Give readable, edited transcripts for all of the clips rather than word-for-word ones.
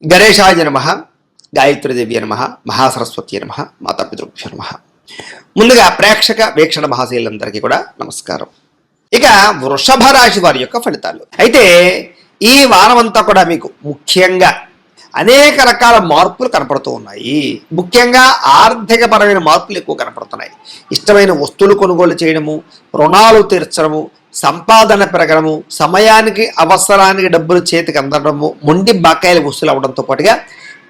గణేశాయ నమః, గాయత్రీదేవి నమః, మహాసరస్వతి నమః, మాతాపితృభ్యో నమః. ముందుగా ప్రేక్షక వీక్షణ మహాశీలందరికీ కూడా నమస్కారం. ఇక వృషభ రాశి వారి యొక్క ఫలితాలు అయితే ఈ వారమంతా కూడా మీకు ముఖ్యంగా అనేక రకాల మార్పులు కనపడుతూ ఉన్నాయి. ముఖ్యంగా ఆర్థిక పరమైన మార్పులు ఎక్కువ కనపడుతున్నాయి. ఇష్టమైన వస్తువులు కొనుగోలు చేయడము, రుణాలు తీర్చడము, సంపాదన పెరగడము, సమయానికి అవసరానికి డబ్బులు చేతికి అందడము, మొండి బకాయిలు వస్తువులు అవడంతో పాటుగా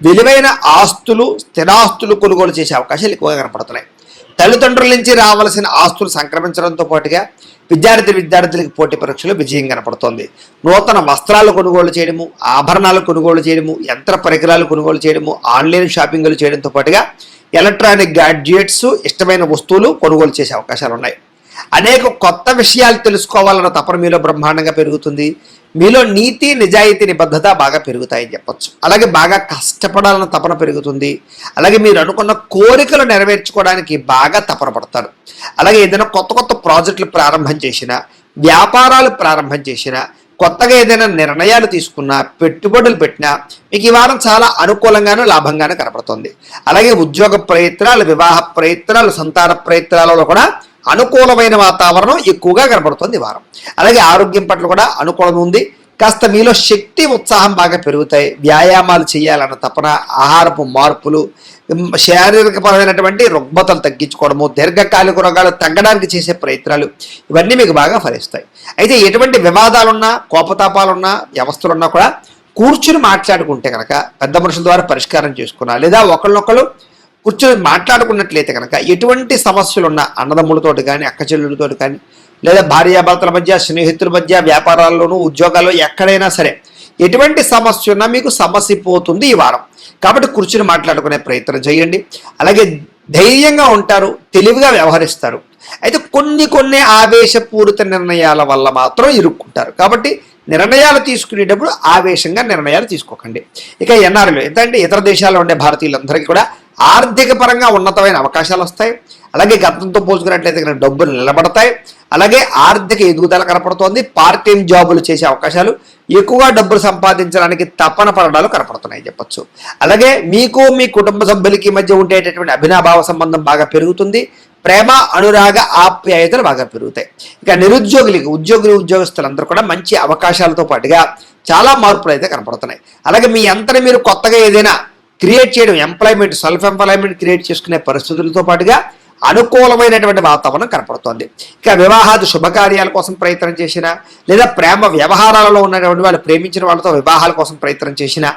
విలువైన ఆస్తులు, స్థిరాస్తులు కొనుగోలు చేసే అవకాశాలు ఎక్కువగా కనపడుతున్నాయి. తల్లిదండ్రుల నుంచి రావాల్సిన ఆస్తులు సంక్రమించడంతో పాటుగా విద్యార్థులకు పోటీ పరీక్షలు విజయం కనపడుతోంది. నూతన వస్త్రాలు కొనుగోలు చేయడము, ఆభరణాలు కొనుగోలు చేయడము, యంత్ర పరికరాలు కొనుగోలు చేయడము, ఆన్లైన్ షాపింగ్లు చేయడంతో పాటుగా ఎలక్ట్రానిక్ గ్యాడ్జెట్స్, ఇష్టమైన వస్తువులు కొనుగోలు చేసే అవకాశాలు ఉన్నాయి. అనేక కొత్త విషయాలు తెలుసుకోవాలన్న తపన మీలో బ్రహ్మాండంగా పెరుగుతుంది. మీలో నీతి, నిజాయితీ, నిబద్ధత బాగా పెరుగుతాయని చెప్పచ్చు. అలాగే బాగా కష్టపడాలన్న తపన పెరుగుతుంది. అలాగే మీరు అనుకున్న కోరికలు నెరవేర్చుకోవడానికి బాగా తపన పడతారు. అలాగే ఏదైనా కొత్త కొత్త ప్రాజెక్టులు ప్రారంభం చేసినా, వ్యాపారాలు ప్రారంభం చేసినా, కొత్తగా ఏదైనా నిర్ణయాలు తీసుకున్నా, పెట్టుబడులు పెట్టినా మీకు ఈ వారం చాలా అనుకూలంగానూ లాభంగానూ కనపడుతుంది. అలాగే ఉద్యోగ ప్రయత్నాలు, వివాహ ప్రయత్నాలు, సంతాన ప్రయత్నాలలో కూడా అనుకూలమైన వాతావరణం ఎక్కువగా కనపడుతుంది ఈ వారం. అలాగే ఆరోగ్యం పట్ల కూడా అనుకూలం ఉంది. కాస్త మీలో శక్తి, ఉత్సాహం బాగా పెరుగుతాయి. వ్యాయామాలు చేయాలన్న తపన, ఆహారపు మార్పులు, శారీరకపరమైనటువంటి రుగ్మతలు తగ్గించుకోవడము, దీర్ఘకాలిక రోగాలు తగ్గడానికి చేసే ప్రయత్నాలు ఇవన్నీ మీకు బాగా ఫలిస్తాయి. అయితే ఎటువంటి వివాదాలున్నా, కోపతాపాలున్నా, వ్యవస్థలున్నా కూడా కూర్చుని మాట్లాడుకుంటే కనుక పెద్ద మనుషుల ద్వారా పరిష్కారం చేసుకున్నా, లేదా ఒకళ్ళనొకళ్ళు కూర్చొని మాట్లాడుకున్నట్లయితే కనుక ఎటువంటి సమస్యలున్నా అన్నదమ్ములతోటి కానీ, అక్క చెల్లెలతోటి కానీ, లేదా భార్యాభర్తల మధ్య, స్నేహితుల మధ్య, వ్యాపారాల్లోనూ, ఉద్యోగాల్లో ఎక్కడైనా సరే ఎటువంటి సమస్య ఉన్నా మీకు సమసిపోతుంది ఈ వారం. కాబట్టి కూర్చుని మాట్లాడుకునే ప్రయత్నం చేయండి. అలాగే ధైర్యంగా ఉంటారు, తెలివిగా వ్యవహరిస్తారు. అయితే కొన్ని ఆవేశపూరిత నిర్ణయాల వల్ల మాత్రం ఇరుక్కుంటారు. కాబట్టి నిర్ణయాలు తీసుకునేటప్పుడు ఆవేశంగా నిర్ణయాలు తీసుకోకండి. ఇక ఎన్ఆర్ఐలు ఎందుకంటే ఇతర దేశాల్లో ఉండే భారతీయులందరికీ కూడా ఆర్థిక పరంగా ఉన్నతమైన అవకాశాలు వస్తాయి. అలాగే గతంతో పోల్చుకున్నట్లయితే డబ్బులు నిలబడతాయి. అలాగే ఆర్థిక ఎదుగుదల కనపడుతోంది. పార్ట్ టైం జాబులు చేసే అవకాశాలు, ఎక్కువగా డబ్బులు సంపాదించడానికి తపన పడడాలు కనపడుతున్నాయి చెప్పచ్చు. అలాగే మీకు, మీ కుటుంబ సభ్యులకి మధ్య ఉండేటటువంటి అభినాభావ సంబంధం బాగా పెరుగుతుంది. ప్రేమ, అనురాగ, ఆప్యాయతలు బాగా పెరుగుతాయి. ఇక నిరుద్యోగులకి, ఉద్యోగస్తులందరూ కూడా మంచి అవకాశాలతో పాటుగా చాలా మార్పులు అయితే కనపడుతున్నాయి. అలాగే మీ అంతని మీరు కొత్తగా ఏదైనా క్రియేట్ చేయడం, ఎంప్లాయ్మెంట్, సెల్ఫ్ ఎంప్లాయ్మెంట్ క్రియేట్ చేసుకునే పరిస్థితులతో పాటుగా అనుకూలమైనటువంటి వాతావరణం కనపడుతోంది. ఇక వివాహాది శుభకార్యాల కోసం ప్రయత్నం చేసినా, లేదా ప్రేమ వ్యవహారాలలో ఉన్నటువంటి వాళ్ళు ప్రేమించిన వాళ్ళతో వివాహాల కోసం ప్రయత్నం చేసినా,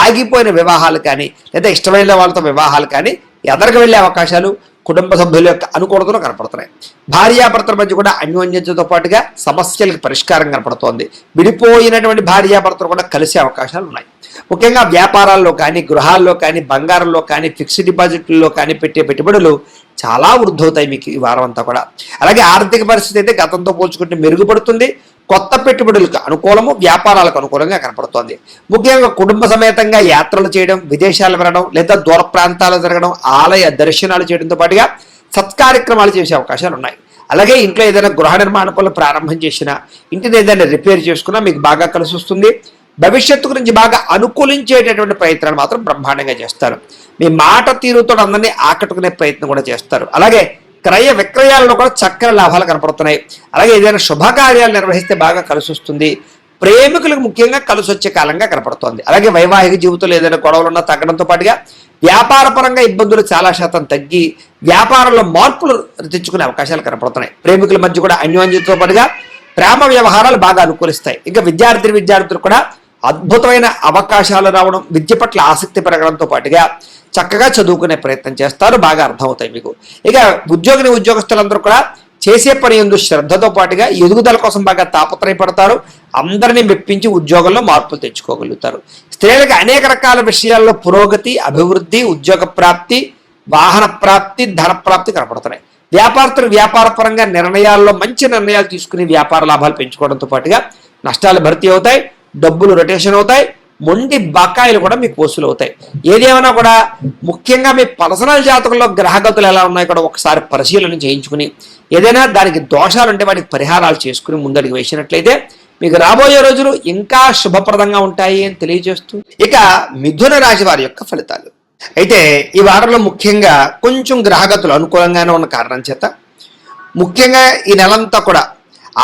ఆగిపోయిన వివాహాలు కానీ, లేదా ఇష్టమైన వాళ్ళతో వివాహాలు కానీ ఎదరికి వెళ్ళే అవకాశాలు, కుటుంబ సభ్యుల యొక్క అనుకూలతలు కనపడుతున్నాయి. భార్యాభర్తల మధ్య కూడా అన్యోన్యతతో పాటుగా సమస్యలకు పరిష్కారం కనపడుతోంది. విడిపోయినటువంటి భార్యాభర్తలు కూడా కలిసే అవకాశాలు ఉన్నాయి. ముఖ్యంగా వ్యాపారాల్లో కానీ, గృహాల్లో కానీ, బంగారంలో కానీ, ఫిక్స్డ్ డిపాజిట్లలో కానీ పెట్టే పెట్టుబడులు చాలా వృద్ధవుతాయి మీకు ఈ వారం అంతా కూడా. అలాగే ఆర్థిక పరిస్థితి అయితే గతంతో పోల్చుకుంటే మెరుగుపడుతుంది. కొత్త పెట్టుబడులకు అనుకూలము, వ్యాపారాలకు అనుకూలంగా కనపడుతోంది. ముఖ్యంగా కుటుంబ సమేతంగా యాత్రలు చేయడం, విదేశాలు వెళ్ళడం, లేదా దూర ప్రాంతాలు జరగడం, ఆలయ దర్శనాలు చేయడంతో పాటుగా సత్కార్యక్రమాలు చేసే అవకాశాలు ఉన్నాయి. అలాగే ఇంట్లో ఏదైనా గృహ నిర్మాణ పనులు ప్రారంభం చేసినా, ఇంటిని ఏదైనా రిపేర్ చేసుకున్నా మీకు బాగా కలిసి వస్తుంది. భవిష్యత్తు గురించి బాగా అనుకూలించేటటువంటి ప్రయత్నాలు మాత్రం బ్రహ్మాండంగా చేస్తారు. మీ మాట తీరుతో అందరినీ ఆకట్టుకునే ప్రయత్నం కూడా చేస్తారు. అలాగే క్రయ విక్రయాలలో కూడా చక్కని లాభాలు కనపడుతున్నాయి. అలాగే ఏదైనా శుభకార్యాలు నిర్వహిస్తే బాగా కలిసి వస్తుంది. ప్రేమికులకు ముఖ్యంగా కలిసి వచ్చే కాలంగా కనపడుతోంది. అలాగే వైవాహిక జీవితంలో ఏదైనా గొడవలున్నా తగ్గడంతో పాటుగా వ్యాపారపరంగా ఇబ్బందులు చాలా శాతం తగ్గి వ్యాపారంలో మార్పులు తెచ్చుకునే అవకాశాలు కనపడుతున్నాయి. ప్రేమికుల మధ్య కూడా అన్యోన్యతతో పాటుగా ప్రేమ వ్యవహారాలు బాగా అనుకూలిస్తాయి. ఇంకా విద్యార్థులు కూడా అద్భుతమైన అవకాశాలు రావడం, విద్య పట్ల ఆసక్తి పెరగడంతో పాటుగా చక్కగా చదువుకునే ప్రయత్నం చేస్తారు. బాగా అర్థమవుతాయి మీకు. ఇక ఉద్యోగస్తులందరూ కూడా చేసే పని యందు శ్రద్ధతో పాటుగా ఎదుగుదల కోసం బాగా తాపత్రయపడతారు. అందరినీ మెప్పించి ఉద్యోగంలో మార్పులు తెచ్చుకోగలుగుతారు. స్త్రీలకు అనేక రకాల విషయాల్లో పురోగతి, అభివృద్ధి, ఉద్యోగ ప్రాప్తి, వాహన ప్రాప్తి, ధన ప్రాప్తి కనపడుతున్నాయి. వ్యాపారపరంగా నిర్ణయాల్లో మంచి నిర్ణయాలు తీసుకుని వ్యాపార లాభాలు పెంచుకోవడంతో పాటుగా నష్టాలు భర్తీ అవుతాయి, డబ్బులు రొటేషన్ అవుతాయి, మొండి బకాయిలు కూడా మీకు వసూలు అవుతాయి. ఏదేమైనా కూడా ముఖ్యంగా మీ పర్సనల్ జాతకంలో గ్రహగతులు ఎలా ఉన్నాయో కూడా ఒకసారి పరిశీలన చేయించుకుని ఏదైనా దానికి దోషాలు ఉంటే వాటికి పరిహారాలు చేసుకుని ముందడుగు వేసినట్లయితే మీకు రాబోయే రోజులు ఇంకా శుభప్రదంగా ఉంటాయి అని తెలియజేస్తూ ఇక మిథున రాశి వారి యొక్క ఫలితాలు. అయితే ఈ వారంలో ముఖ్యంగా కొంచెం గ్రహగతులు అనుకూలంగానే ఉన్న కారణం చేత ముఖ్యంగా ఈ నెలంతా కూడా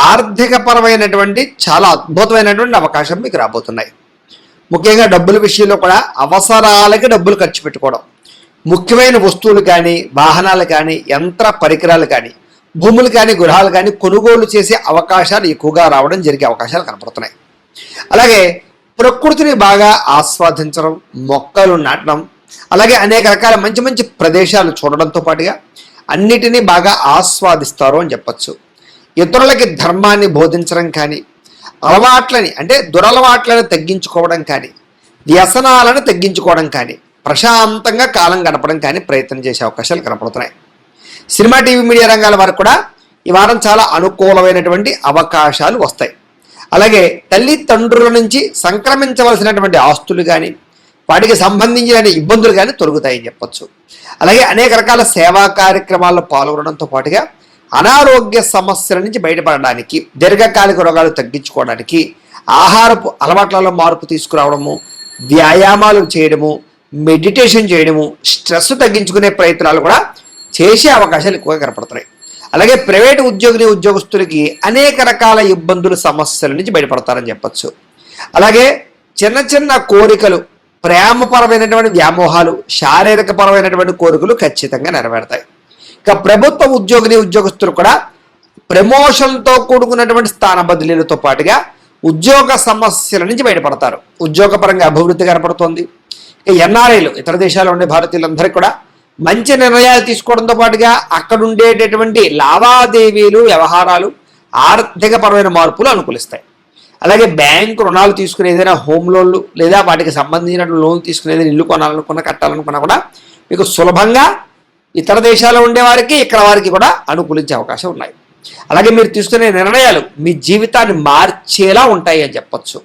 ఆర్థిక పరమైనటువంటి చాలా అద్భుతమైనటువంటి అవకాశం మీకు రాబోతున్నాయి. ముఖ్యంగా డబ్బుల విషయంలో కూడా అవసరాలకి డబ్బులు ఖర్చు పెట్టుకోవడం, ముఖ్యమైన వస్తువులు కానీ, వాహనాలు కానీ, యంత్ర పరికరాలు కానీ, భూములు కానీ, గృహాలు కానీ కొనుగోలు చేసే అవకాశాలు ఎక్కువగా రావడం జరిగే అవకాశాలు కనపడుతున్నాయి. అలాగే ప్రకృతిని బాగా ఆస్వాదించడం, మొక్కలు నాటడం, అలాగే అనేక రకాల మంచి మంచి ప్రదేశాలు చూడడంతో పాటుగా అన్నిటినీ బాగా ఆస్వాదిస్తారు అని చెప్పచ్చు. ఇతరులకి ధర్మాన్ని బోధించడం కానీ, అలవాట్లని అంటే దురలవాట్లను తగ్గించుకోవడం కానీ, వ్యసనాలను తగ్గించుకోవడం కానీ, ప్రశాంతంగా కాలం గడపడం కానీ ప్రయత్నం చేసే అవకాశాలు కనపడుతున్నాయి. సినిమా, టీవీ, మీడియా రంగాల వారికి కూడా ఈ వారం చాలా అనుకూలమైనటువంటి అవకాశాలు వస్తాయి. అలాగే తల్లిదండ్రుల నుంచి సంక్రమించవలసినటువంటి ఆస్తులు కానీ, వాటికి సంబంధించిన ఇబ్బందులు కానీ తొలగుతాయని చెప్పచ్చు. అలాగే అనేక రకాల సేవా కార్యక్రమాల్లో పాల్గొనడంతో పాటుగా అనారోగ్య సమస్యల నుంచి బయటపడడానికి, దీర్ఘకాలిక రోగాలు తగ్గించుకోవడానికి ఆహారపు అలవాట్లలో మార్పు తీసుకురావడము, వ్యాయామాలు చేయడము, మెడిటేషన్ చేయడము, స్ట్రెస్ తగ్గించుకునే ప్రయత్నాలు కూడా చేసే అవకాశాలు ఎక్కువగా కనపడుతున్నాయి. అలాగే ప్రైవేటు ఉద్యోగస్తులకి అనేక రకాల ఇబ్బందులు, సమస్యల నుంచి బయటపడతారని చెప్పచ్చు. అలాగే చిన్న చిన్న కోరికలు, ప్రేమపరమైనటువంటి వ్యామోహాలు, శారీరక పరమైనటువంటి కోరికలు ఖచ్చితంగా నెరవేరుతాయి. ఇక ప్రభుత్వ ఉద్యోగస్తులు కూడా ప్రమోషన్తో కూడుకున్నటువంటి స్థాన బదిలీలతో పాటుగా ఉద్యోగ సమస్యల నుంచి బయటపడతారు. ఉద్యోగపరంగా అభివృద్ధి కనపడుతోంది. ఇక ఎన్ఆర్ఐలు, ఇతర దేశాల్లో ఉండే భారతీయులందరికీ కూడా మంచి నిర్ణయాలు తీసుకోవడంతో పాటుగా అక్కడ ఉండేటటువంటి లావాదేవీలు, వ్యవహారాలు, ఆర్థికపరమైన మార్పులు అనుకూలిస్తాయి. అలాగే బ్యాంకు రుణాలు తీసుకునే ఏదైనా హోమ్ లోన్లు లేదా వాటికి సంబంధించిన లోన్లు తీసుకునేది, ఇల్లు కొనాలనుకున్నా, కట్టాలనుకున్నా కూడా మీకు సులభంగా ఇతర దేశాల్లో ఉండేవారికి ఇక్కడ వారికి కూడా అనుకూలించే అవకాశం ఉన్నాయి. అలాగే మీరు తీసుకునే నిర్ణయాలు మీ జీవితాన్ని మార్చేలా ఉంటాయి అని చెప్పచ్చు.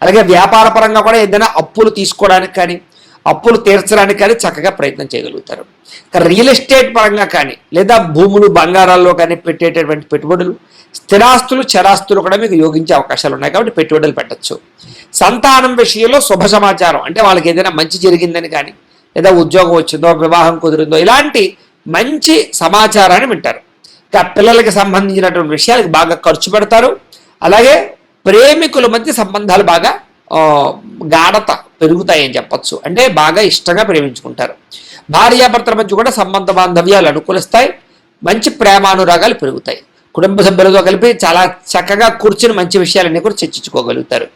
అలాగే వ్యాపార పరంగా కూడా ఏదైనా అప్పులు తీసుకోవడానికి కానీ, అప్పులు తీర్చడానికి కానీ చక్కగా ప్రయత్నం చేయగలుగుతారు. రియల్ ఎస్టేట్ పరంగా కానీ, లేదా భూములు, బంగారాల్లో కానీ పెట్టేటటువంటి పెట్టుబడులు, స్థిరాస్తులు, చరాస్తులు కూడా మీకు యోగించే అవకాశాలు ఉన్నాయి కాబట్టి పెట్టుబడులు పెట్టచ్చు. సంతానం విషయంలో శుభ సమాచారం అంటే వాళ్ళకి ఏదైనా మంచి జరిగిందని కానీ, లేదా ఉద్యోగం వచ్చిందో, వివాహం కుదిరిందో, ఇలాంటి మంచి సమాచారాన్ని వింటారు. ఇంకా పిల్లలకి సంబంధించినటువంటి విషయాలకు బాగా ఖర్చు పెడతారు. అలాగే ప్రేమికుల మధ్య సంబంధాలు బాగా గాఢత పెరుగుతాయని చెప్పచ్చు. అంటే బాగా ఇష్టంగా ప్రేమించుకుంటారు. భార్యాభర్తల మధ్య కూడా సంబంధ బాంధవ్యాలు అనుకూలిస్తాయి. మంచి ప్రేమానురాగాలు పెరుగుతాయి. కుటుంబ సభ్యులతో కలిపి చాలా చక్కగా కూర్చుని మంచి విషయాలన్నీ కూడా చర్చించుకోగలుగుతారు.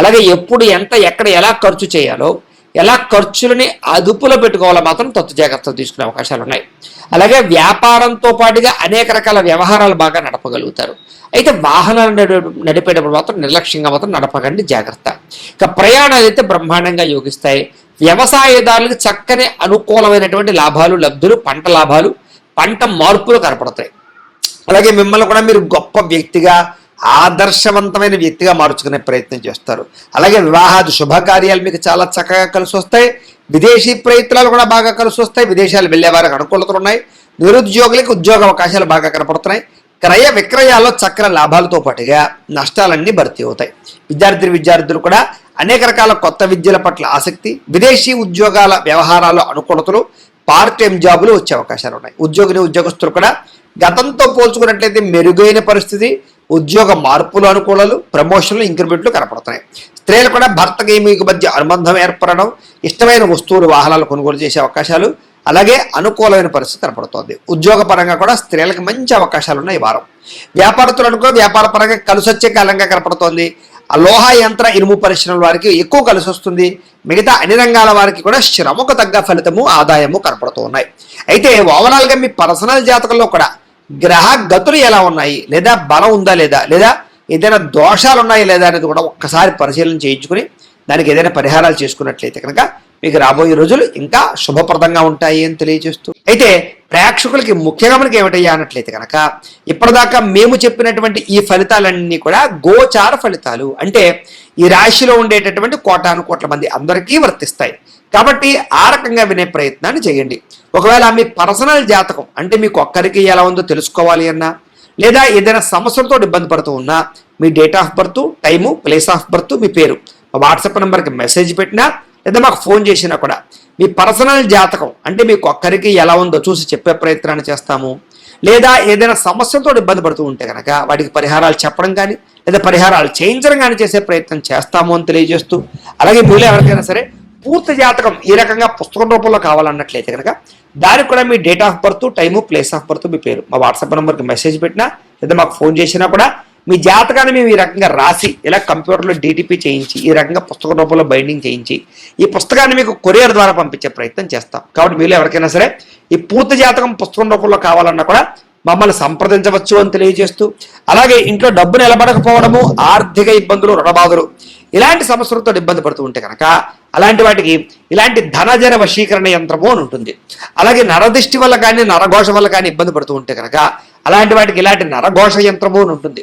అలాగే ఎప్పుడు ఎంత, ఎక్కడ, ఎలా ఖర్చు చేయాలో, ఎలా ఖర్చులని అదుపులో పెట్టుకోవాలో మాత్రం జాగ్రత్తలు తీసుకునే అవకాశాలు ఉన్నాయి. అలాగే వ్యాపారంతో పాటుగా అనేక రకాల వ్యవహారాలు బాగా నడపగలుగుతారు. అయితే వాహనాలు నడిపేటప్పుడు మాత్రం నిర్లక్ష్యంగా మాత్రం నడపకండి, జాగ్రత్త. ఇక ప్రయాణాలు అయితే బ్రహ్మాండంగా యోగిస్తాయి. వ్యవసాయదారులకు చక్కని అనుకూలమైనటువంటి లాభాలు, లబ్ధులు, పంట లాభాలు, పంట మార్పులు కనపడతాయి. అలాగే మిమ్మల్ని కూడా మీరు గొప్ప వ్యక్తిగా, ఆదర్శవంతమైన వ్యక్తిగా మార్చుకునే ప్రయత్నం చేస్తారు. అలాగే వివాహాది శుభకార్యాలు మీకు చాలా చక్కగా కలిసి వస్తాయి. విదేశీ ప్రయత్నాలు కూడా బాగా కలిసి వస్తాయి. విదేశాలు వెళ్ళే వారికి అనుకూలతలు ఉన్నాయి. నిరుద్యోగులకు ఉద్యోగ అవకాశాలు బాగా కనపడుతున్నాయి. క్రయ విక్రయాల్లో చక్కని లాభాలతో పాటుగా నష్టాలన్నీ భర్తీ అవుతాయి. విద్యార్థులు కూడా అనేక రకాల కొత్త విద్యల పట్ల ఆసక్తి, విదేశీ ఉద్యోగాల వ్యవహారాల్లో అనుకూలతలు, పార్ట్ టైం జాబులు వచ్చే అవకాశాలు ఉన్నాయి. ఉద్యోగస్తులు కూడా గతంతో పోల్చుకున్నట్లయితే మెరుగైన పరిస్థితి, ఉద్యోగ మార్పులు, అనుకూలాలు, ప్రమోషన్లు, ఇంక్రిమెంట్లు కనపడుతున్నాయి. స్త్రీలు కూడా భర్తకి మీకు మధ్య అనుబంధం ఏర్పడడం, ఇష్టమైన వస్తువులు, వాహనాలు కొనుగోలు చేసే అవకాశాలు, అలాగే అనుకూలమైన పరిస్థితి కనపడుతోంది. ఉద్యోగ పరంగా కూడా స్త్రీలకు మంచి అవకాశాలు ఉన్నాయి ఈ వారం. వ్యాపారస్తులకు వ్యాపార పరంగా కలిసి వచ్చే కాలంగా కనపడుతోంది. లోహ, యంత్ర, ఇనుము పరిశ్రమల వారికి ఎక్కువ కలిసి వస్తుంది. మిగతా అన్ని రంగాల వారికి కూడా శ్రమకు తగ్గ ఫలితము, ఆదాయము కనపడుతూ ఉన్నాయి. అయితే ఓవరాల్గా మీ పర్సనల్ జాతకంలో కూడా గ్రహ గతులు ఎలా ఉన్నాయి, లేదా బలం ఉందా లేదా, లేదా ఏదైనా దోషాలు ఉన్నాయి లేదా అనేది కూడా ఒక్కసారి పరిశీలన చేయించుకుని దానికి ఏదైనా పరిహారాలు చేసుకున్నట్లయితే కనుక మీకు రాబోయే రోజులు ఇంకా శుభప్రదంగా ఉంటాయి అని తెలియజేస్తూ, అయితే ప్రేక్షకులకి ముఖ్యంగా మనకి ఏమిటయ్యా అన్నట్లయితే కనుక ఇప్పటిదాకా మేము చెప్పినటువంటి ఈ ఫలితాలన్నీ కూడా గోచార ఫలితాలు. అంటే ఈ రాశిలో ఉండేటటువంటి కోటాను కోట్ల మంది అందరికీ వర్తిస్తాయి. కాబట్టి ఆ రకంగా వినే ప్రయత్నాన్ని చేయండి. ఒకవేళ మీ పర్సనల్ జాతకం అంటే మీకు ఒక్కరికి ఎలా ఉందో తెలుసుకోవాలి అన్నా, లేదా ఏదైనా సమస్యలతో ఇబ్బంది పడుతూ ఉన్నా మీ date of birth, time, place of birth, మీ పేరు మా వాట్సాప్ నెంబర్కి మెసేజ్ పెట్టినా లేదా మాకు ఫోన్ చేసినా కూడా మీ పర్సనల్ జాతకం అంటే మీకు ఒక్కరికి ఎలా ఉందో చూసి చెప్పే ప్రయత్నాన్ని చేస్తాము. లేదా ఏదైనా సమస్యలతో ఇబ్బంది పడుతూ ఉంటే కనుక వాటికి పరిహారాలు చెప్పడం కానీ లేదా పరిహారాలు చేయించడం కానీ చేసే ప్రయత్నం చేస్తాము అని తెలియజేస్తూ, అలాగే మీలో ఎవరికైనా సరే పూర్తి జాతకం ఈ రకంగా పుస్తకం రూపంలో కావాలన్నట్లయితే కనుక దానికి కూడా మీ date of birth, time, place of birth, మీ పేరు మా వాట్సాప్ నెంబర్కి మెసేజ్ పెట్టినా లేదా మాకు ఫోన్ చేసినా కూడా మీ జాతకాన్ని మేము ఈ రకంగా రాసి ఇలా కంప్యూటర్లో DTP చేయించి ఈ రకంగా పుస్తక రూపంలో బైండింగ్ చేయించి ఈ పుస్తకాన్ని మీకు కొరియర్ ద్వారా పంపించే ప్రయత్నం చేస్తాం. కాబట్టి మీలో ఎవరికైనా సరే ఈ పూర్తి జాతకం పుస్తకం రూపంలో కావాలన్నా కూడా మమ్మల్ని సంప్రదించవచ్చు అని తెలియజేస్తూ, అలాగే ఇంట్లో డబ్బు నిలబడకపోవడము, ఆర్థిక ఇబ్బందులు, రుణబాధలు ఇలాంటి సమస్యలతో ఇబ్బంది పడుతూ ఉంటే కనుక అలాంటి వాటికి ఇలాంటి ధనజన వశీకరణ యంత్రము అని ఉంటుంది. అలాగే నరదిష్టి వల్ల కానీ నరఘోష వల్ల కానీ ఇబ్బంది పడుతూ ఉంటే కనుక అలాంటి వాటికి ఇలాంటి నరఘోష యంత్రము అని ఉంటుంది.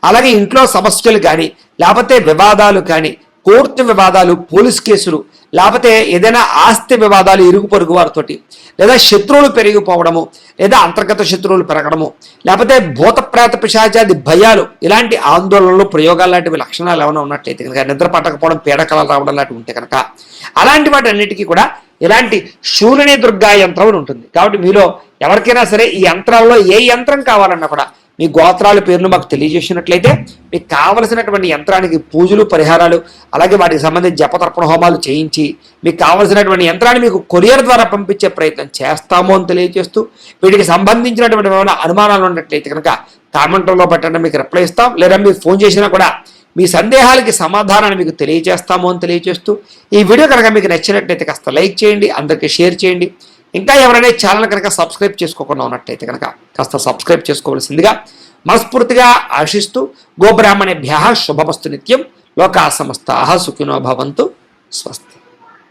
అలాగే ఇంట్లో సమస్యలు కానీ లేకపోతే వివాదాలు కానీ, కోర్టు వివాదాలు, పోలీస్ కేసులు, లేకపోతే ఏదైనా ఆస్తి వివాదాలు ఇరుగు పొరుగు వారితోటి, లేదా శత్రువులు పెరిగిపోవడము, లేదా అంతర్గత శత్రువులు పెరగడము, లేకపోతే భూత ప్రేత పిశాచాది భయాలు, ఇలాంటి ఆందోళనలు, ప్రయోగాలు లాంటివి లక్షణాలు ఏమైనా ఉన్నట్లయితే కనుక, నిద్ర పట్టకపోవడం, పీడకలాలు రావడం లాంటివి ఉంటే కనుక అలాంటి వాటి అన్నిటికీ కూడా ఇలాంటి శూలిని దుర్గా యంత్రం అని ఉంటుంది. కాబట్టి మీలో ఎవరికైనా సరే ఈ యంత్రాల్లో ఏ యంత్రం కావాలన్నా కూడా మీ గోత్రాల పేర్లు మాకు తెలియజేసినట్లయితే మీకు కావలసినటువంటి యంత్రానికి పూజలు, పరిహారాలు, అలాగే వాటికి సంబంధించి జపతర్పణ హోమాలు చేయించి మీకు కావలసినటువంటి యంత్రాన్ని మీకు కొరియర్ ద్వారా పంపించే ప్రయత్నం చేస్తాము అని తెలియజేస్తూ, వీటికి సంబంధించినటువంటి ఏమైనా అనుమానాలు ఉన్నట్లయితే కనుక కామెంట్లో పెట్టండి, మీకు రిప్లై ఇస్తాం. లేదా మీరు ఫోన్ చేసినా కూడా మీ సందేహాలకి సమాధానాన్ని మీకు తెలియజేస్తాము అని తెలియజేస్తూ, ఈ వీడియో కనుక మీకు నచ్చినట్లయితే కాస్త లైక్ చేయండి, అందరికీ షేర్ చేయండి. ఇంకా ఎవరైనా ఛానల్ కనుక సబ్స్క్రైబ్ చేసుకోకుండా ఉన్నట్లయితే కనుక కాస్త సబ్స్క్రైబ్ చేసుకోవాల్సిందిగా మనస్ఫూర్తిగా ఆశిస్తూ, గోబ్రాహ్మణేభ్యః శుభమస్తు నిత్యం, లోకా సమస్తాః సుఖినో భవంతు, స్వస్తి.